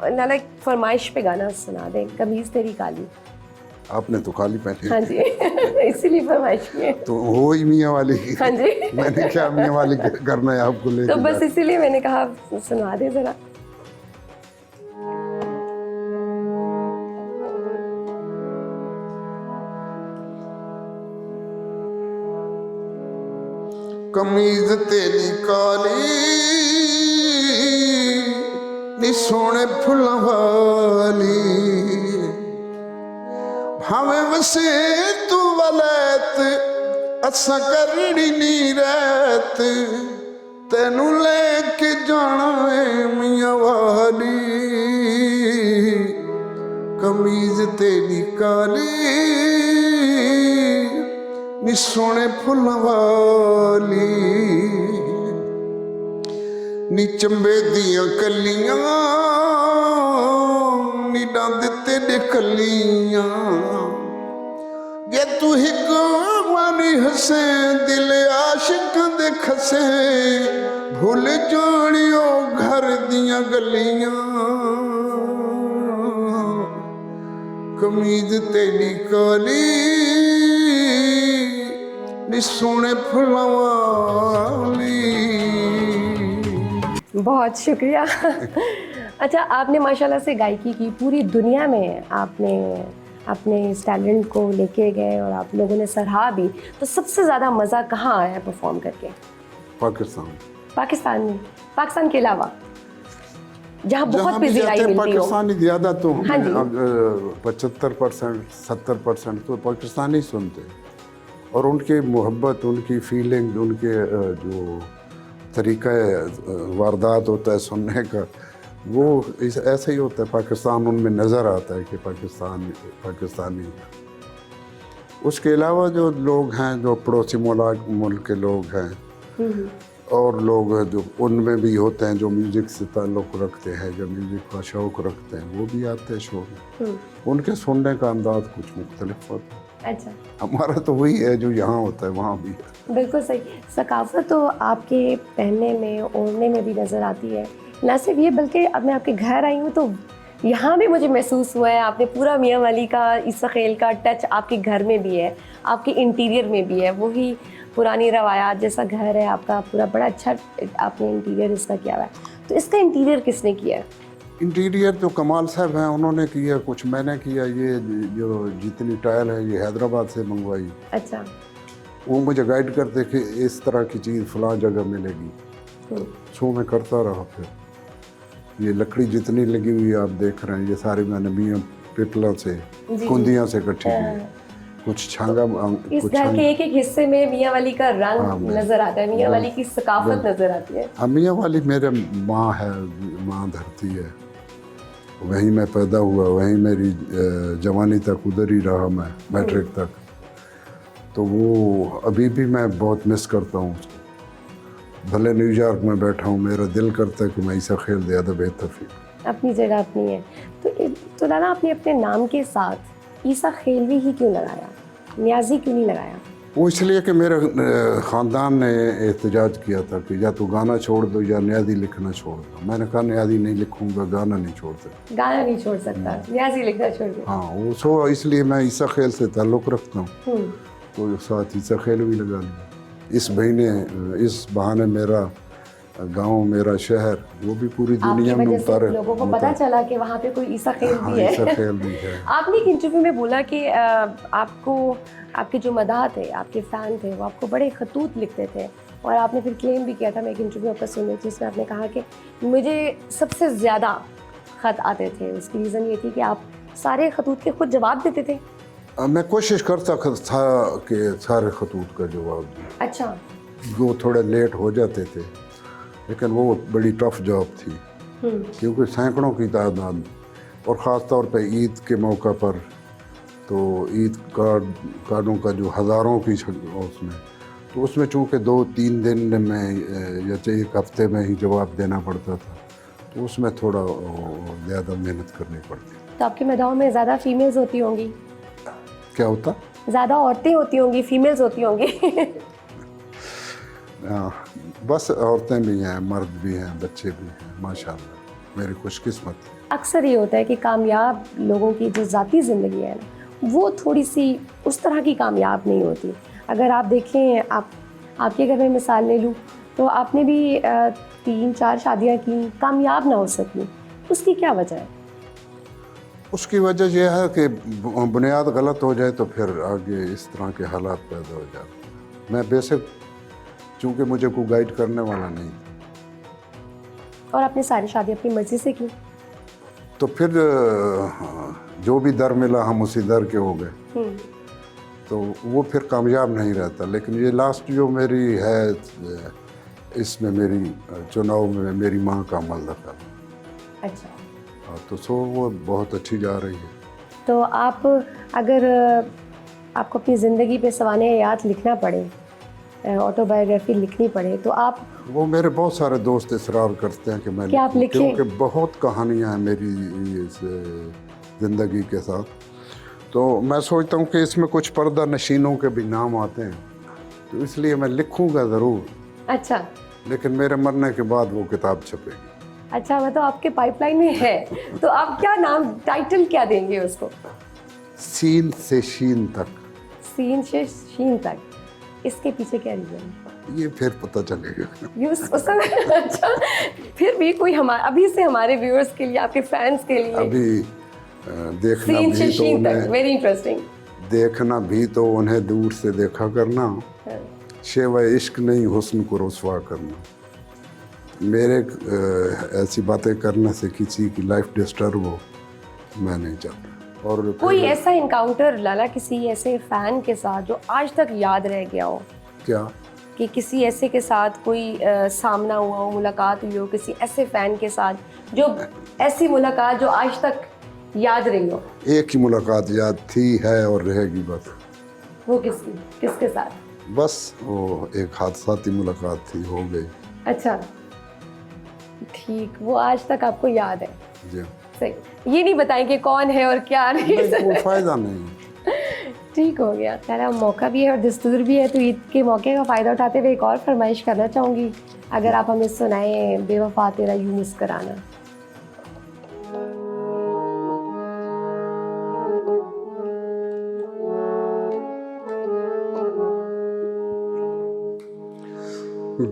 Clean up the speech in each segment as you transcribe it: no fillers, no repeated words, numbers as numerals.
Like फरमाइश पे गाना सुना दें, कमीज तेरी काली। आपने तो काली पहनी। हाँ जी इसीलिए फरमाइश की है। तो हो ही मियाँ वाली की। हाँ जी मैंने क्या मियाँ वाली करना है आपको ले तो बस इसीलिए मैंने कहा सुना दे जरा। कमीज तेरी काली नी सोने फुल्लां वाली, भावे वसे तू वलैत असा करनी नी रैत, तेनू लेके जाना है मियाँ वाली। कमीज तेरी काली नी सोने फुल्लां वाली, नी चंबे दियां कलियां नी डंद तेरे कलियां, जे तू हिक वानी हसे दिल आशिक दे खसे, भूल जानियो घर दियां गलियां। कमीज तेरी काली नी सोने फुल्लां वाली। बहुत शुक्रिया अच्छा, आपने माशाल्लाह से गायकी की, पूरी दुनिया में आपने अपने इस टैलेंट को लेके गए और आप लोगों ने सराहा भी। तो सबसे ज़्यादा मज़ा कहाँ आया परफॉर्म करके? पाकिस्तान। पाकिस्तान में? पाकिस्तान के अलावा जहाँ बहुत पिज़राई मिलती हो? पाकिस्तानी ज़्यादा तो हाँ जी। 75% 70% तो पाकिस्तानी सुनते, और उनकी मोहब्बत, उनकी फीलिंग, उनके जो तरीक़ा वारदात होता है सुनने का, वो ऐसे ही होता है। पाकिस्तान उनमें नज़र आता है कि पाकिस्तानी है। उसके अलावा जो लोग हैं, जो पड़ोसी मुल्क के लोग हैं और लोग जो उनमें भी होते हैं, जो म्यूज़िक से ताल्लुक़ रखते हैं, जो म्यूज़िक का शौक़ रखते हैं, वो भी आते हैं शो में। उनके सुनने का अंदाज़ कुछ मुख्तलिफ होता है। अच्छा, हमारा तो वही है जो यहाँ होता है वहाँ भी है। बिल्कुल सही। सकाफत तो आपके पहनने में, ओढ़ने में भी नज़र आती है। ना सिर्फ ये, बल्कि अब मैं आपके घर आई हूँ तो यहाँ भी मुझे महसूस हुआ है आपने पूरा मियाँ वाली का, ईसा खेल का टच आपके घर में भी है, आपके इंटीरियर में भी है। वही पुरानी रवायात जैसा घर है आपका, पूरा बड़ा अच्छा आपने इंटीरियर इसका किया हुआ है। तो इसका इंटीरियर किसने किया है? इंटीरियर तो कमाल साहब हैं, उन्होंने किया, कुछ मैंने किया। ये जो जितनी टाइल है ये हैदराबाद से मंगवाई। अच्छा। वो मुझे गाइड करते कि इस तरह की चीज़ फ़लाँ जगह मिलेगी, शो में करता रहा। फिर ये लकड़ी जितनी लगी हुई आप देख रहे हैं, ये सारी मैंने मियाँ पिपला से, कुंदियाँ से इकट्ठी की है। कुछ छांगा, इस घर के एक एक हिस्से में मियाँ वाली का रंग नज़र आता है, मियाँ वाली की सकाफत नज़र आती है। हाँ, मियाँ वाली मेरे माँ है, माँ धरती है, वहीं मैं पैदा हुआ, वहीं मेरी जवानी तक उधर ही रहा मैं, मैट्रिक तक। तो वो अभी भी मैं बहुत मिस करता हूँ उसको। भले न्यूयॉर्क में बैठा हूँ, मेरा दिल करता है कि मैं ईसा खेल ज़्यादा बेहतर फील। अपनी जगह अपनी है। तो लाला, आपने अपने नाम के साथ ईसा खेलवी ही क्यों लगाया, न्याजी क्यों नहीं लगाया? वो इसलिए कि मेरे ख़ानदान ने एहतजाज किया था कि या तो गाना छोड़ दो या न्याजी लिखना छोड़ दो। मैंने कहा न्याजी नहीं लिखूंगा, गाना नहीं छोड़ सकता। गाना नहीं छोड़ सकता, न्याजी लिखना छोड़ दो। हाँ, वो सो इसलिए मैं ईसा खेल से ताल्लुक़ रखता हूँ, तो साथ ईसा खेल भी लगा लिया। इस महीने, इस बहाने मेरा गांव, मेरा शहर, वो भी पूरी दुनिया में उतारे, लोगों को पता चला कि वहाँ पे कोई ईसा खेल भी है। ईसा खेल भी है। आपने एक इंटरव्यू में बोला कि आपको, आपके जो मदाह थे, आपके फ़ैन थे, वो आपको बड़े खतूत लिखते थे, और आपने फिर क्लेम भी किया था, मैं एक इंटरव्यू आपका सुन रही थी, जिसमें आपने कहा कि मुझे सबसे ज़्यादा ख़त आते थे। उसकी रीज़न ये थी कि आप सारे खतूत के खुद जवाब देते थे। मैं कोशिश करता था कि सारे खतूत का जवाब दूँ। अच्छा। वो थोड़े लेट हो जाते थे, लेकिन वो बड़ी टफ जॉब थी, क्योंकि सैकड़ों की तादाद, और ख़ास तौर पे ईद के मौका पर, तो ईद कार्डों का जो हज़ारों की उसमें, तो उसमें चूँकि 2-3 दिन में या एक हफ्ते में ही जवाब देना पड़ता था, तो उसमें थोड़ा ज़्यादा मेहनत करनी पड़ती। तो आपके मदाहों में ज़्यादा फीमेल्स होती होंगी? क्या होता? ज़्यादा औरतें होती होंगी, फीमेल्स होती होंगी? बस औरतें भी हैं, मर्द भी हैं, बच्चे भी हैं, माशाल्लाह, मेरी खुशकिस्मत है। अक्सर ये होता है कि कामयाब लोगों की जो ज़ाती ज़िंदगी है ना, वो थोड़ी सी उस तरह की कामयाब नहीं होती। अगर आप देखें, आपके घर में मिसाल ले लूँ तो आपने भी 3-4 शादियाँ की, कामयाब ना हो सकी, उसकी क्या वजह है? उसकी वजह यह है कि बुनियाद गलत हो जाए तो फिर आगे इस तरह के हालात पैदा हो जाते। मैं बेसिक चूँकि मुझे कोई गाइड करने वाला नहीं था, और आपने सारी शादी अपनी मर्ज़ी से की? तो फिर जो भी दर मिला हम उसी दर के हो गए, तो वो फिर कामयाब नहीं रहता। लेकिन ये लास्ट जो मेरी है, इसमें मेरी चुनाव में मेरी माँ का अमल दखल। अच्छा। तो सो वो बहुत अच्छी जा रही है। तो आप अगर आपको अपनी ज़िंदगी पे सवाने-ए-याद लिखना पड़े, ऑटोबायोग्राफी लिखनी पड़े, तो आप वो मेरे बहुत सारे दोस्त इसरार करते हैं कि मैं कि आप लिखूं, लिखें? क्योंकि बहुत कहानियाँ हैं मेरी इस ज़िंदगी के साथ। तो मैं सोचता हूँ कि इसमें कुछ पर्दा नशीनों के भी नाम आते हैं, तो इसलिए मैं लिखूंगा ज़रूर, अच्छा। लेकिन मेरे मरने के बाद वो किताब छपेगी। अच्छा, मतलब आपके पाइपलाइन में है। तो आप क्या नाम, टाइटल क्या देंगे उसको? सीन से शीन तक। सीन से शीन तक, इसके पीछे क्या रीज़न है? ये फिर पता चलेगा। ये उस समय अच्छा, फिर भी कोई अभी से हमारे व्यूअर्स के लिए, आपके फैंस के लिए, अभी देखना सीन से भी तो शीन तक, उन्हें, वेरी इंटरेस्टिंग। देखना भी तो उन्हें दूर से देखा करना, शेवा इश्क नहीं हुस्न को रुसवा करना। मेरे ऐसी बातें करने से किसी की लाइफ डिस्टर्ब हो, मैं नहीं चाहता। और कोई ऐसा इनकाउंटर लाला किसी ऐसे फैन के साथ जो आज तक याद रह गया हो, क्या कि किसी ऐसे के साथ कोई सामना हुआ हो, मुलाकात हुई हो किसी ऐसे फैन के साथ, जो ऐसी मुलाकात जो आज तक याद रही हो? एक ही मुलाकात याद थी, है और रहेगी बस। वो किसके साथ? बस वो एक हादसाती मुलाकात थी, हो गई। अच्छा, ठीक, वो आज तक आपको याद है? जी। सही, ये नहीं बताएंगे कौन है और क्या नहीं? कोई फायदा नहीं। ठीक हो गया। पहला मौका भी है और दस्तूर भी है, तो ईद के मौके का फ़ायदा उठाते हुए एक और फरमाइश करना चाहूँगी, अगर आप हमें सुनाएं, बेवफा तेरा यूं मुस्कुराना।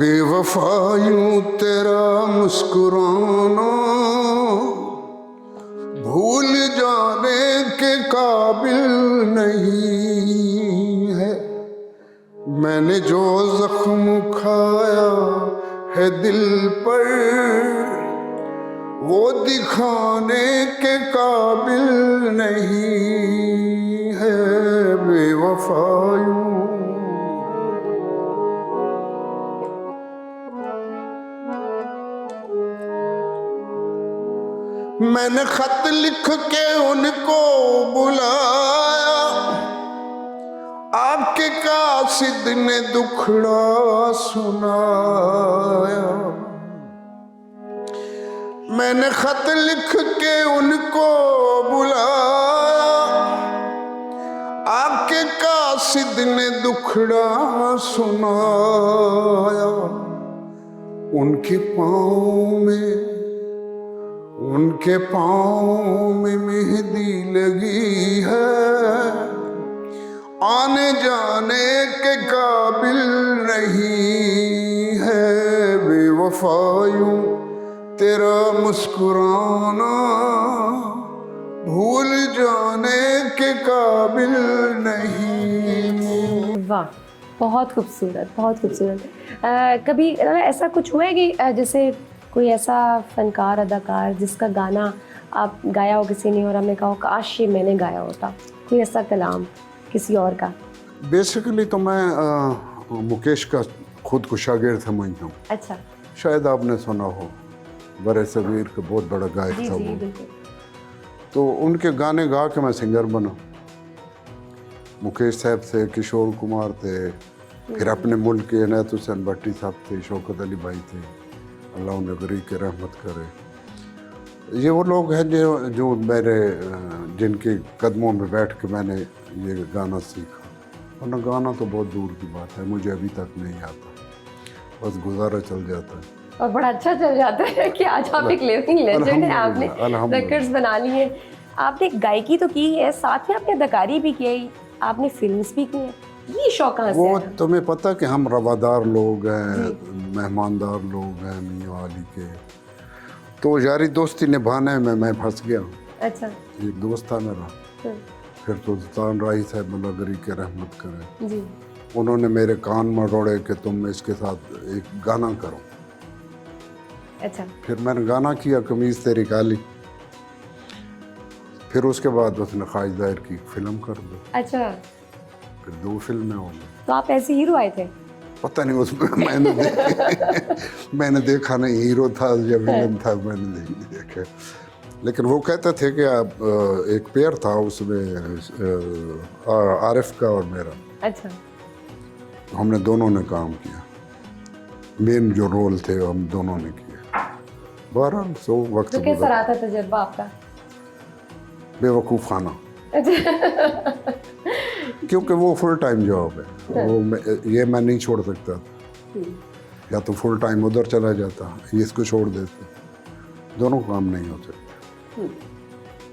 बेवफा यूं तेरा मुस्कुराना भूल जाने के काबिल नहीं है। मैंने जो जख्म खाया है दिल पर, वो दिखाने के काबिल नहीं है। बेवफा यूं मैंने खत लिख के उनको बुलाया, आपके कासिद ने दुखड़ा सुनाया। मैंने खत लिख के उनको बुलाया, आपके कासिद ने दुखड़ा सुनाया। उनके पाँव में मेहंदी लगी है, आने जाने के काबिल नहीं है। बेवफा यूं तेरा मुस्कुराना भूल जाने के काबिल नहीं। वाह, बहुत खूबसूरत, बहुत खूबसूरत। कभी ऐसा कुछ हुआ है कि जैसे कोई ऐसा फ़नकार, अदाकार जिसका गाना आप गाया हो किसी ने और हमने कहा हो काश ये मैंने गाया होता, कोई ऐसा कलाम किसी और का? बेसिकली तो मैं मुकेश का खुद को शागिर्द समझता हूँ। अच्छा। शायद आपने सुना हो, बड़े सगीर का बहुत बड़ा गायक था जी वो। बिल्कुल। तो उनके गाने गा के मैं सिंगर बना। मुकेश साहब थे, किशोर कुमार थे, फिर अपने मुल्क के इनायत हुसैन भट्टी साहब थे, शौकत अली भाई थे, अल्लाह उन्हें गरीब के रहमत करे। ये वो लोग हैं जो मेरे जिनके कदमों में बैठ के मैंने ये गाना सीखा। वरना गाना तो बहुत दूर की बात है, मुझे अभी तक नहीं आता, बस गुजारा चल जाता है। और बड़ा अच्छा चल जाता है कि आज आप एक लिविंग लेजेंड है, आपने अल्हम्दुलिल्लाह। रिकॉर्ड्स बना लिए हैं। आपने गायकी तो की है, साथ में आपने अदाकारी भी की है, आपने फिल्म्स भी की हैं। ये शौक कहाँ से वो आया? तुम्हें पता कि हम रवादार लोग हैं, मेहमानदार लोग हैं मियाँ वाली के, तो यारी दोस्ती निभाने में मैं फंस गया। अच्छा। एक दोस्त था मेरा, फिर तो सुल्तान राही साहब मुल्लागरी के रहमत करें, जी। उन्होंने मेरे कान मरोड़े कि तुम इसके साथ एक गाना करो। अच्छा। फिर मैंने गाना किया कमीज़ तेरी काली, फिर उसके बाद उसने ख्वाहिश दायर की फिल्म कर दो, अच्छा, फिर 2 फिल्में हो गई। तो आप ऐसे हीरो आए थे? पता नहीं उसमें मैंने देखा नहीं हीरो था या विलन था, मैंने नहीं देखा। लेकिन वो कहते थे कि आप एक पेयर था उसमें आरिफ का और मेरा, अच्छा। हमने दोनों ने काम किया, मेन जो रोल थे हम दोनों ने किए। बहरहाल सो वक्त तो कैसा रहा था तजुर्बा आपका? बेवकूफ़ खाना, क्योंकि वो फुल टाइम जॉब है, ये मैं नहीं छोड़ सकता था। या तो फुल टाइम उधर चला जाता, ये इसको छोड़ देते, दोनों काम नहीं हो सकते।